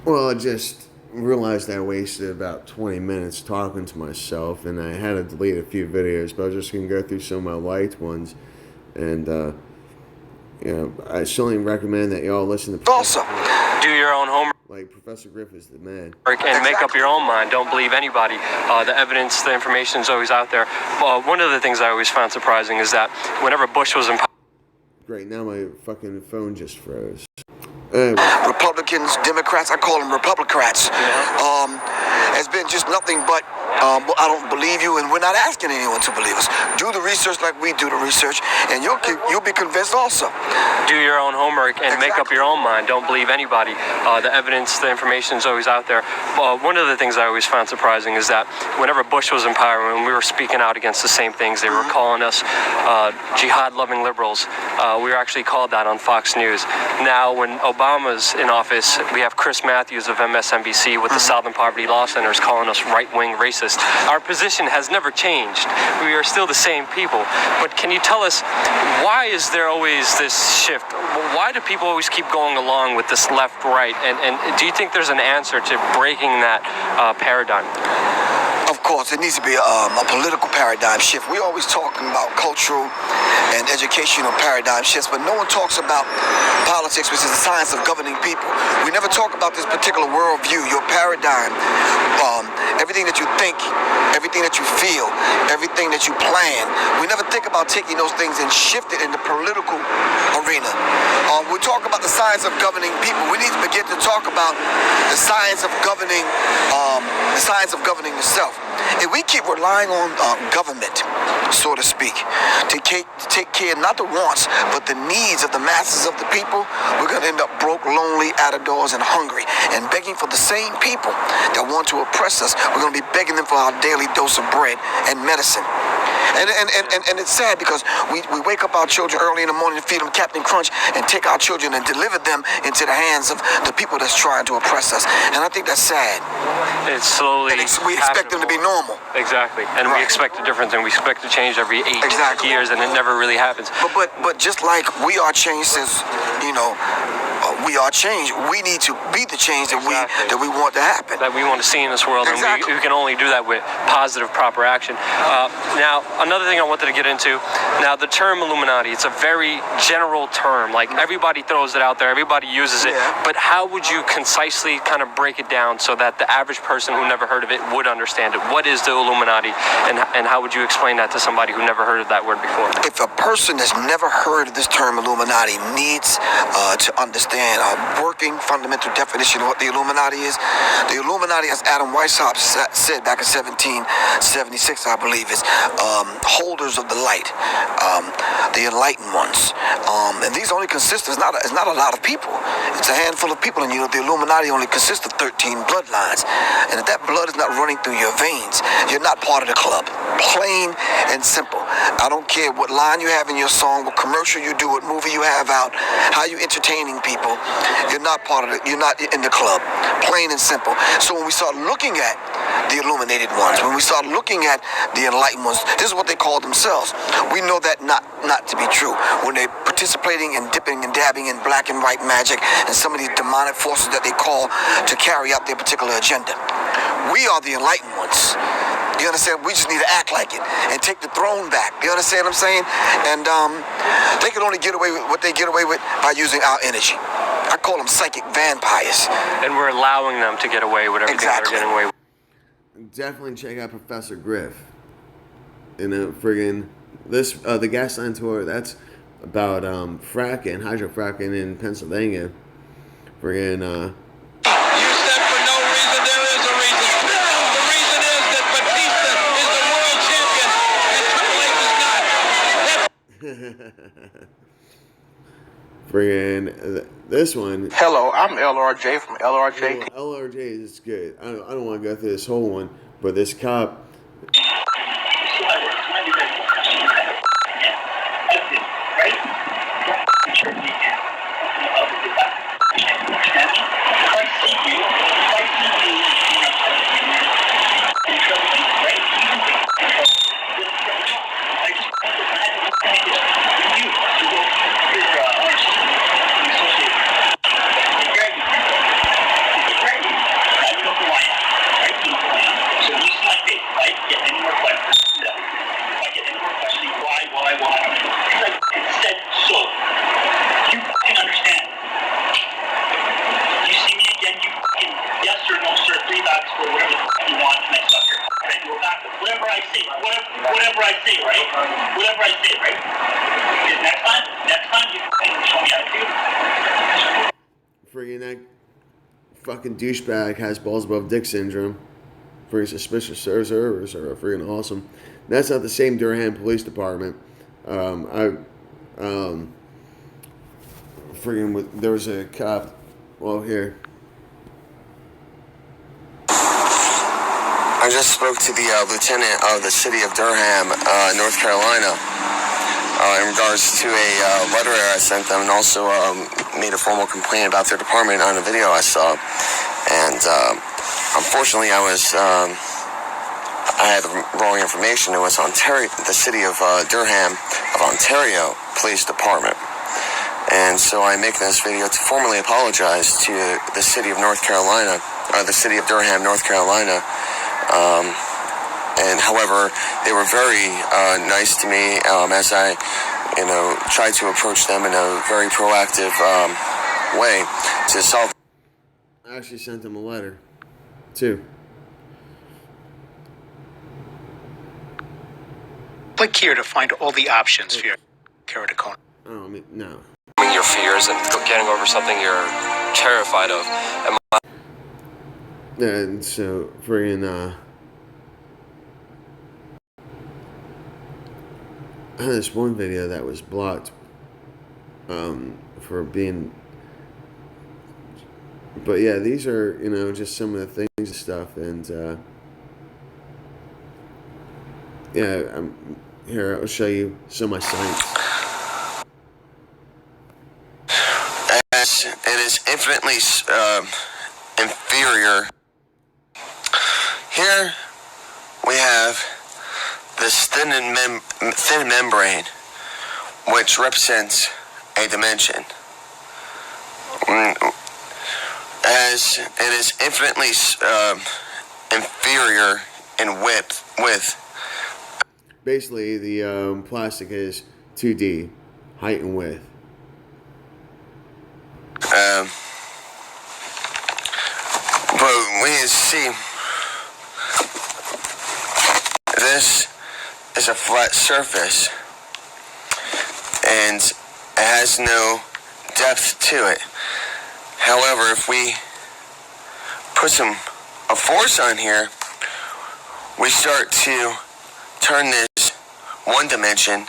Well, I just realized I wasted about 20 minutes talking to myself, and I had to delete a few videos, but I was just going to go through some of my liked ones. And, I certainly recommend that y'all listen to Also, do your own homework. Like, Professor Griff is the man. And make up your own mind. Don't believe anybody. The evidence, the information is always out there. One of the things I always found surprising is that whenever Bush was in power. Great, now my fucking phone just froze. Republicans, Democrats, I call them Republicrats, has been just nothing but, I don't believe you, and we're not asking anyone to believe us. Do the research like we do the research, and you'll be convinced also. Do your own homework and make up your own mind. Don't believe anybody. The evidence, the information is always out there. One of the things I always found surprising is that whenever Bush was in power, when we were speaking out against the same things, they were calling us jihad-loving liberals. We were actually called that on Fox News. Now, when Obama's in office, we have Chris Matthews of MSNBC with the Southern Poverty Law Centers calling us right-wing racist. Our position has never changed. We are still the same people. But can you tell us, why is there always this shift? Why do people always keep going along with this left-right? And do you think there's an answer to breaking that paradigm? Of course, it needs to be a political paradigm shift. We're always talking about cultural and educational paradigm shifts, but no one talks about politics, which is the science of governing people. We never talk about this particular worldview, your paradigm, everything that you think, everything that you feel, everything that you plan. We never think about taking those things and shift it in the political arena. We talk about the science of governing people. We need to begin to talk about the science of governing yourself. If we keep relying on government, so to speak, to take care not the wants, but the needs of the masses of the people, we're going to end up broke, lonely, out of doors, and hungry, and begging for the same people that want to oppress us. We're going to be begging them for our daily dose of bread and medicine. And it's sad because we wake up our children early in the morning and feed them Captain Crunch and take our children and deliver them into the hands of the people that's trying to oppress us. And I think that's sad. It's slowly. We expect them to be normal. Exactly. And we expect a difference, and we expect to change every 8 years, and it never really happens. But just like we are changed since, we are changed. We need to be the change that we want to happen. That we want to see in this world, and we can only do that with positive, proper action. Now, another thing I wanted to get into. Now, the term Illuminati, it's a very general term. Like, everybody throws it out there, everybody uses it. Yeah. But how would you concisely kind of break it down so that the average person who never heard of it would understand it? What is the Illuminati, and how would you explain that to somebody who never heard of that word before? If a person has never heard of this term Illuminati needs to understand a working fundamental definition of what the Illuminati is, the Illuminati, as Adam Weishaupt said back in 1776, I believe, is holders of the light, the enlightened ones. And these only consist, it's not a lot of people. It's a handful of people, and the Illuminati only consists of 13 bloodlines. And if that blood is not running through your veins, you're not part of the club. Plain and simple. I don't care what line you have in your song, what commercial you do, what movie you have out, how you entertaining people. You're not part of it. You're not in the club. Plain and simple. So when we start looking at the illuminated ones, when we start looking at the enlightened ones, this is what they call themselves. We know that not to be true. When they're participating and dipping and dabbing in black and white magic and some of these demonic forces that they call to carry out their particular agenda. We are the enlightened ones. You understand? We just need to act like it and take the throne back. You understand what I'm saying? And they can only get away with what they get away with by using our energy. I call them psychic vampires. And we're allowing them to get away with everything they're getting away with. Definitely check out Professor Griff. Friggin' this the Gasline tour. That's about fracking, hydrofracking in Pennsylvania. Friggin' You said for no reason, there is a reason. The reason is that Batista is the world champion and Triple H is not. Friggin' this one. Hello, I'm LRJ from LRJ. LRJ is good. I don't want to go through this whole one, but this cop. Friggin' that fucking douchebag has balls above dick syndrome. Friggin' suspicious servers are friggin' awesome. That's not the same Durham Police Department. There was a cop. Well, here. I just spoke to the lieutenant of the city of Durham, North Carolina, in regards to a letter I sent them, and also made a formal complaint about their department on a video I saw. And unfortunately, I had the wrong information. It was Ontario, the city of Durham of Ontario Police Department. And so I'm making this video to formally apologize to the city of North Carolina, the city of Durham, North Carolina. And however, they were very nice to me as I, tried to approach them in a very proactive way to solve. I actually sent them a letter, too. Click here to find all the options for your keratoconus. Oh, no. Your fears and getting over something you're terrified of. And so, friggin', I had this one video that was blocked, for being, but yeah, these are, just some of the things and stuff, and, yeah, here, I'll show you some of my signs. As it is infinitely inferior. Here we have this thin membrane, which represents a dimension. As it is infinitely inferior in width. Basically, the plastic is 2D, height and width. But we see this is a flat surface, and it has no depth to it. However, if we put a force on here, we start to turn this one dimension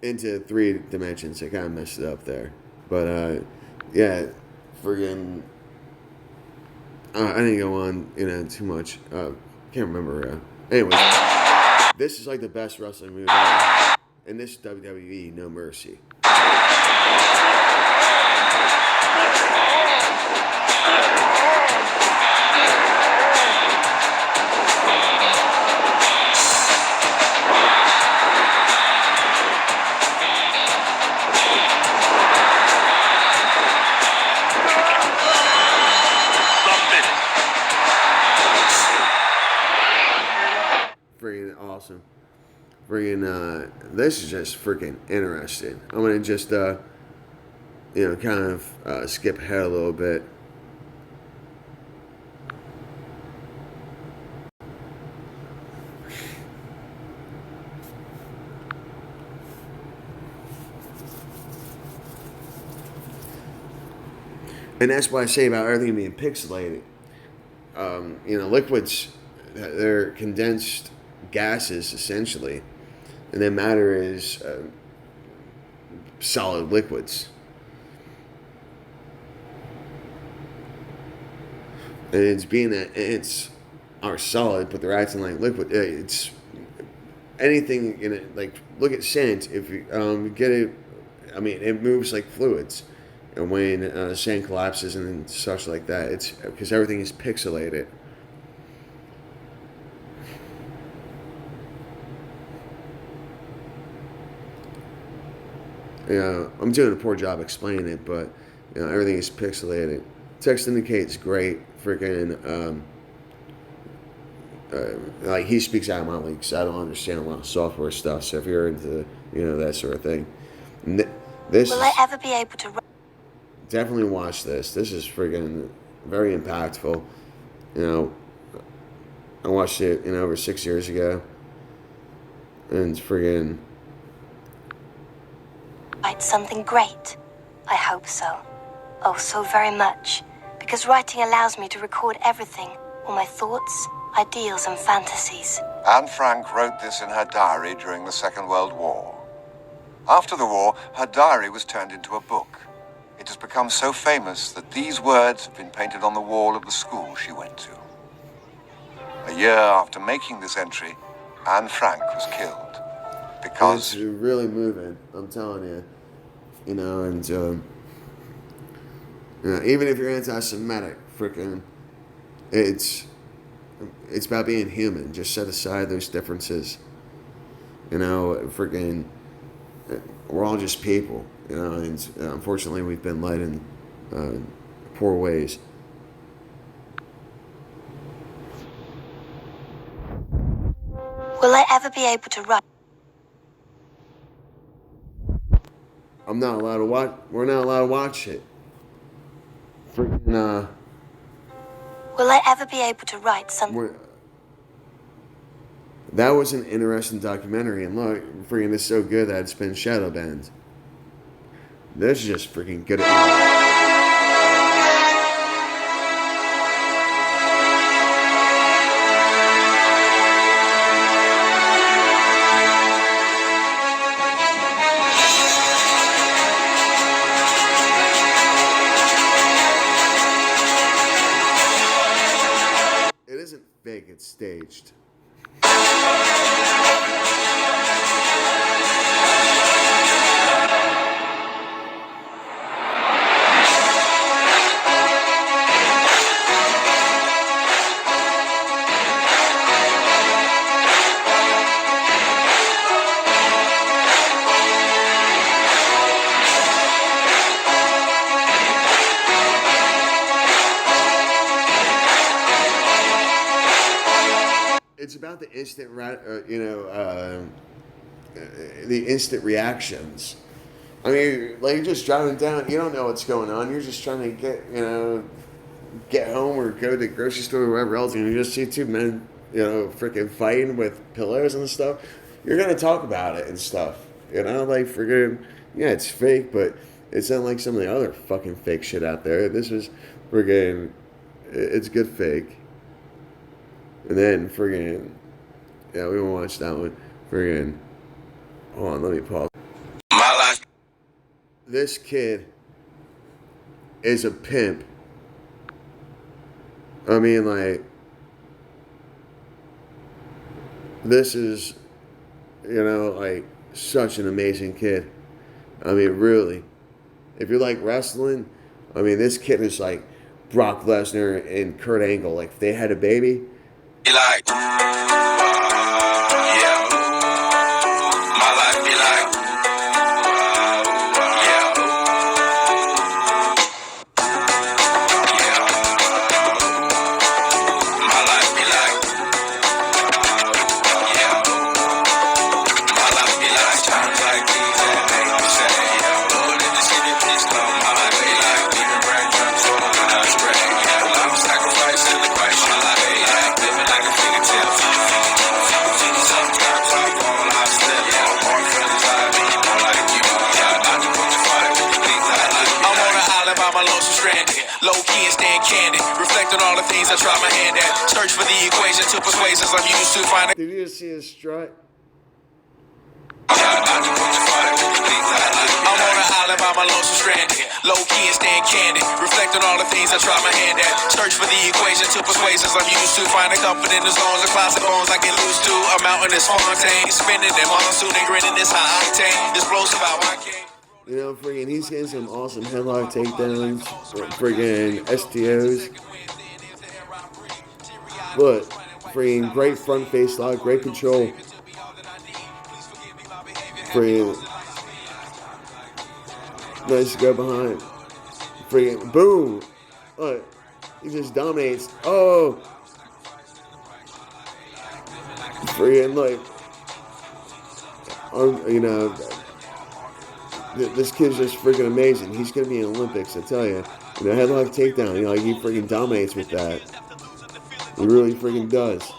into 3 dimensions. I kind of messed it up there. But, yeah, friggin', I didn't go on, too much. Can't remember. Anyways, this is like the best wrestling move ever. And this is WWE No Mercy. Freaking awesome. Freaking, this is just freaking interesting. I'm gonna just, kind of skip ahead a little bit. And that's what I say about everything being pixelated. Liquids, they're condensed gases essentially, and then matter is solid liquids. And it's are solid, but they're acting like liquid. It's anything in it. Like look at sand. If you get it, it moves like fluids. And when sand collapses and such like that, it's because everything is pixelated. I'm doing a poor job explaining it, but everything is pixelated. Text indicates great. Freaking like he speaks out of my league, so I don't understand a lot of software stuff. So if you're into that sort of thing, this will I ever be able to? Definitely watch this. This is friggin' very impactful. I watched it over 6 years ago, and it's friggin'. Write something great. I hope so. Oh, so very much. Because writing allows me to record everything, all my thoughts, ideals, and fantasies. Anne Frank wrote this in her diary during the Second World War. After the war, her diary was turned into a book. It has become so famous that these words have been painted on the wall of the school she went to. A year after making this entry, Anne Frank was killed because... It's really moving, I'm telling you. You know, and you know, even if you're anti-Semitic, freaking, it's about being human. Just set aside those differences. You know, freaking, we're all just people. You know, and unfortunately, we've been led in poor ways. Will I ever be able to write? I'm not allowed to watch. We're not allowed to watch it. Freaking, Will I ever be able to write something? That was an interesting documentary, and look, freaking, it's so good that it's been shadow banned. This is just freaking good. It isn't fake, it's staged. It's about the instant, the instant reactions. I mean, like, you're just driving down, you don't know what's going on. You're just trying to get home or go to the grocery store or wherever else, and you just see two men, freaking fighting with pillows and stuff. You're gonna talk about it and stuff. Like, freaking, yeah, it's fake, but it's not like some of the other fucking fake shit out there. This is freaking, it's good fake. And then friggin', yeah, we won't watch that one. Friggin', hold on, let me pause. My life. This kid is a pimp. I mean, like, this is, like, such an amazing kid. I mean, really. If you like wrestling, I mean, this kid is like Brock Lesnar and Kurt Angle. Like, if they had a baby, Be like, yeah. My life be like, yeah. Yeah. My life be like, yeah. My life be like times like these that make me say, yeah. Lord in the city, please come. My life be like leaving breadcrumbs for when I stray. Yeah, I'm sacrificing the Christ. My life be like living like a fingertip. Sometimes I fall, I slip. Yeah, more friends I be more like you. Yeah, I can put the fire with the things I like. I'm on an island by my lonesome stranded. Low key and staying candid. Reflect on all the things I try my hand at. Search for the equation to persuasions I'm used to. Find a did you just see his strut? I'm on an island by my lonesome stranded. Low key and staying candid. Reflect on all the things I try my hand at. Search for the equation to persuasions I'm used to. Find a comfort in the zones of closet bones I get loose to. A mountain is Fontaine. Spinning in monsoon and grinning this high octane. Explosive how I came. Friggin', he's getting some awesome headlock takedowns, friggin' STOs. Look, friggin' great front face lock, great control. Friggin', nice to go behind. Friggin', boom! Look, he just dominates. Oh! Friggin', like, this kid's just freaking amazing. He's gonna be in the Olympics, I tell you. Headlock takedown. He freaking dominates with that. He really freaking does.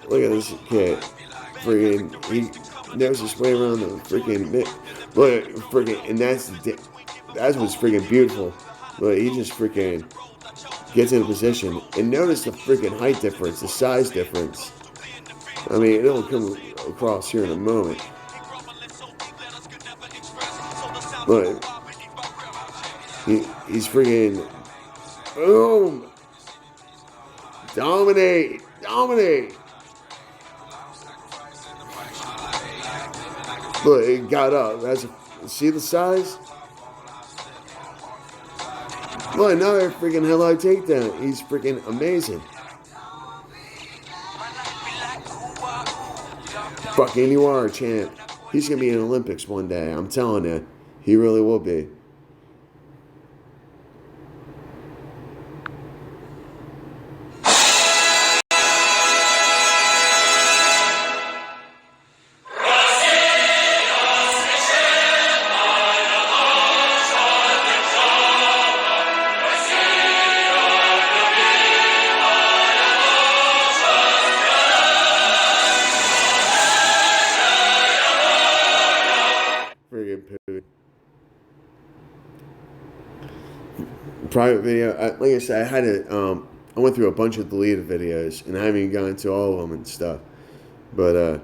Look at this kid. Freaking, he knows his way around the freaking. Look, freaking, and that was freaking beautiful. But he just freaking gets in a position. And notice the freaking height difference, the size difference. I mean, it'll come across here in a moment. But he's freaking, boom, dominate. Look, it got up. See the size? Look, another freaking headlock takedown. He's freaking amazing. Fucking you are a champ. He's gonna be in the Olympics one day. I'm telling you, he really will be. Private video. Like I said, I went through a bunch of deleted videos, and I haven't even gone into all of them and stuff. But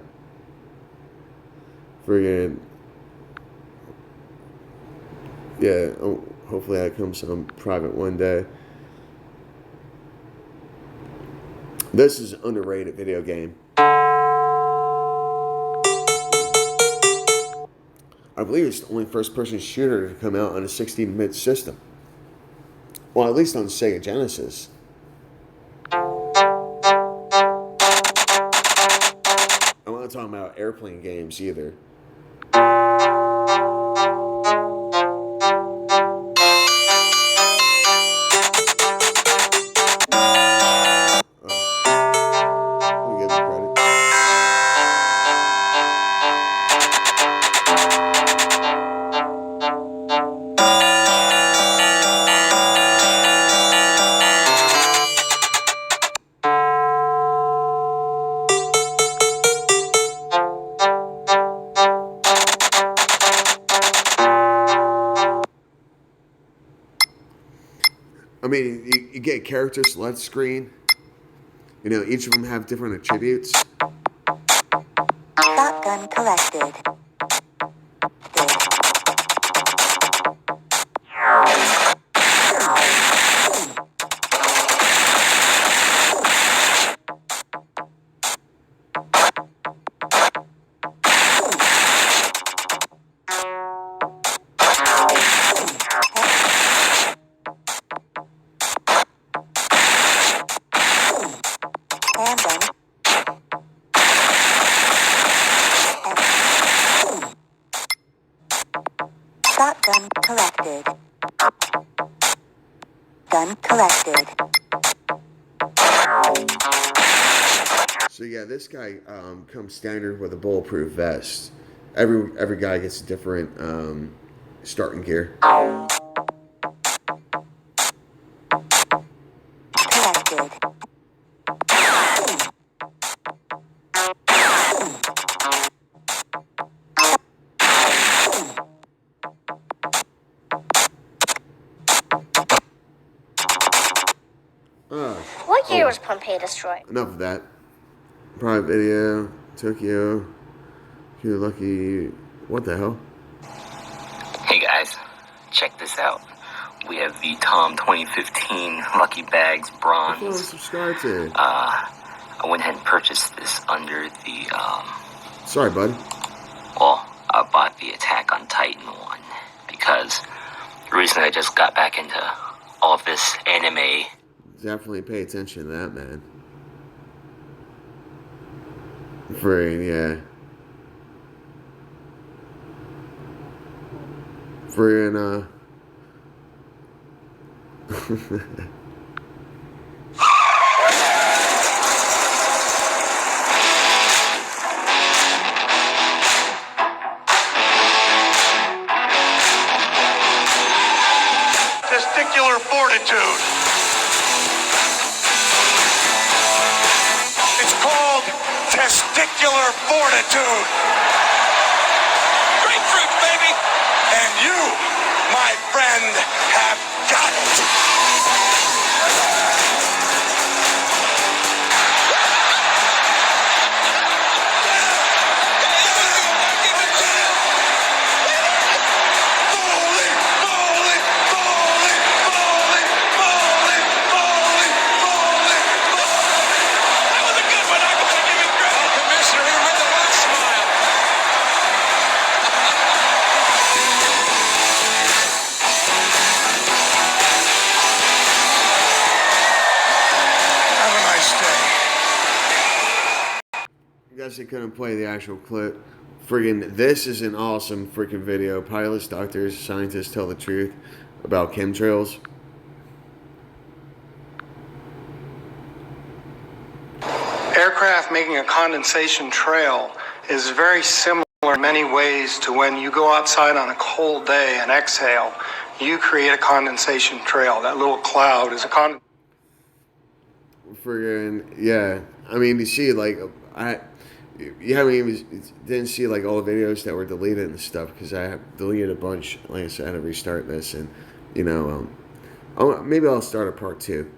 friggin', yeah. Hopefully that comes on private one day. This is an underrated video game. I believe it's the only first-person shooter to come out on a 16-bit system. Well, at least on Sega Genesis. I'm not talking about airplane games either. I mean, you get character select screen. You know, each of them have different attributes. Shotgun collected. Shotgun collected. Gun collected. So yeah, this guy comes standard with a bulletproof vest. Every guy gets a different starting gear. Collected. What year was Pompeii destroyed? Enough of that. Private video, Tokyo. You're lucky. What the hell? Hey guys, check this out. We have the Tom 2015 Lucky Bags Bronze. Subscribe to. I went ahead and purchased this under the Sorry, buddy. Well, I bought the Attack on Titan one because recently I just got back into all of this anime. Definitely pay attention to that, man. Friggin', yeah. Friggin', Testicular fortitude. It's called testicular fortitude. Grapefruit, baby! And you my friend, have got. I guess I couldn't play the actual clip. Friggin', this is an awesome freaking video. Pilots, doctors, scientists tell the truth about chemtrails. Aircraft making a condensation trail is very similar in many ways to when you go outside on a cold day and exhale. You create a condensation trail. That little cloud is a Friggin', yeah. I mean, you see, like, you haven't even didn't see like all the videos that were deleted and stuff because I have deleted a bunch. Like I said, I had to restart this, and you know, maybe I'll start a part 2.